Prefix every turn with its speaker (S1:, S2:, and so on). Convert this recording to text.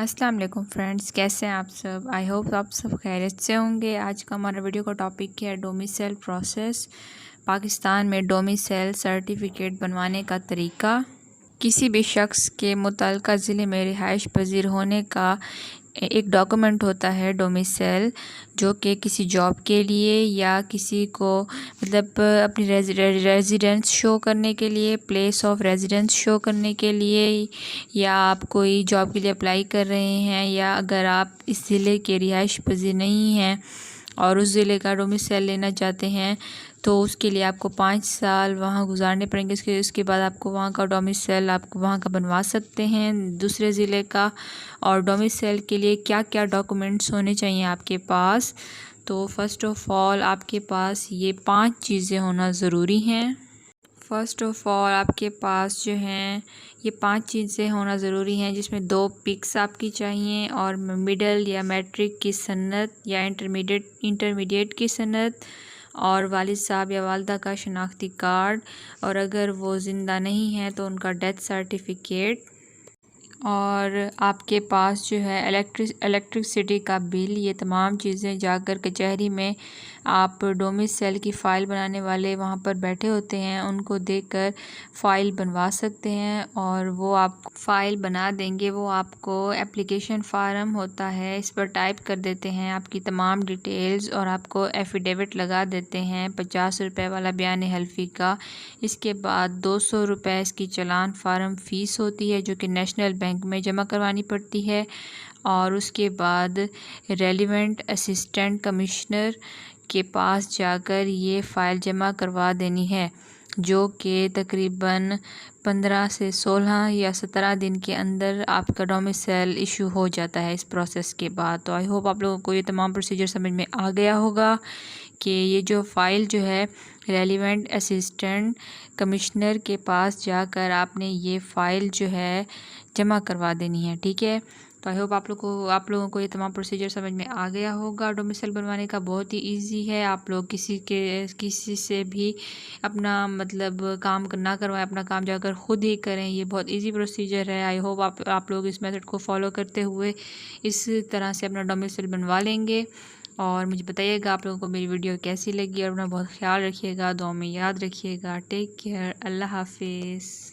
S1: السلام علیکم فرینڈس، کیسے ہیں آپ سب؟ آئی ہوپ آپ سب خیریت سے ہوں گے۔ آج کا ہمارا ویڈیو کا ٹاپک ہے ڈومیسائل پروسیس، پاکستان میں ڈومیسائل سرٹیفکیٹ بنوانے کا طریقہ۔ کسی بھی شخص کے متعلقہ ضلع میں رہائش پذیر ہونے کا ایک ڈاکومنٹ ہوتا ہے ڈومیسائل، جو کہ کسی جاب کے لیے یا کسی کو اپنی ریزیڈنس شو کرنے کے لیے، پلیس آف ریزیڈنس شو کرنے کے لیے، یا آپ کوئی جاب کے لیے اپلائی کر رہے ہیں، یا اگر آپ اس ضلع کے رہائش پذیر نہیں ہیں اور اس ضلع کا ڈومیسائل لینا چاہتے ہیں تو اس کے لیے آپ کو 5 سال وہاں گزارنے پڑیں گے۔ اس کے بعد آپ کو وہاں کا ڈومیسائل آپ کو وہاں کا بنوا سکتے ہیں، دوسرے ضلع کا۔ اور ڈومیسائل کے لیے کیا کیا ڈاکومنٹس ہونے چاہیے آپ کے پاس؟ تو فرسٹ آف آل آپ کے پاس یہ 5 چیزیں ہونا ضروری ہیں۔ فرسٹ آف آل آپ کے پاس جو ہیں یہ 5 چیزیں ہونا ضروری ہیں، جس میں 2 پکس آپ کی چاہیے، اور مڈل یا میٹرک کی سند یا انٹرمیڈیٹ کی سند، اور والد صاحب یا والدہ کا شناختی کارڈ، اور اگر وہ زندہ نہیں ہیں تو ان کا ڈیتھ سرٹیفکیٹ، اور آپ کے پاس جو ہے الیکٹرسٹی کا بل۔ یہ تمام چیزیں جا کر کچہری میں آپ ڈومیسائل کی فائل بنانے والے وہاں پر بیٹھے ہوتے ہیں، ان کو دے کر فائل بنوا سکتے ہیں، اور وہ آپ کو فائل بنا دیں گے۔ وہ آپ کو اپلیکیشن فارم ہوتا ہے، اس پر ٹائپ کر دیتے ہیں آپ کی تمام ڈیٹیلز، اور آپ کو ایفیڈیوٹ لگا دیتے ہیں 50 روپے والا بیان حلفی کا۔ اس کے بعد 200 روپے اس کی چالان فارم فیس ہوتی ہے، جو کہ نیشنل بینک میں جمع کروانی پڑتی ہے، اور اس کے بعد ریلیونٹ اسسٹنٹ کمشنر کے پاس جا کر یہ فائل جمع کروا دینی ہے، جو کہ تقریباً 15 سے 16 یا 17 دن کے اندر آپ کا ڈومیسائل ایشو ہو جاتا ہے اس پروسیس کے بعد۔ تو آئی ہوپ آپ لوگوں کو یہ تمام پروسیجر سمجھ میں آ گیا ہوگا کہ یہ جو فائل جو ہے ریلیونٹ اسسٹنٹ کمشنر کے پاس جا کر آپ نے یہ فائل جو ہے جمع کروا دینی ہے، ٹھیک ہے۔ تو آئی ہوپ آپ لوگوں کو یہ تمام پروسیجر سمجھ میں آ گیا ہوگا۔ ڈومیسائل بنوانے کا بہت ہی ایزی ہے، آپ لوگ کسی سے بھی اپنا کام نہ کروائیں، اپنا کام جا کر خود ہی کریں۔ یہ بہت ایزی پروسیجر ہے۔ آئی ہوپ آپ لوگ اس میتھڈ کو فالو کرتے ہوئے اس طرح سے اپنا ڈومیسائل بنوا لیں گے، اور مجھے بتائیے گا آپ لوگوں کو میری ویڈیو کیسی لگی، اور اپنا بہت خیال رکھیے گا، دعاؤں میں یاد رکھیے گا۔ ٹیک کیئر، اللہ حافظ۔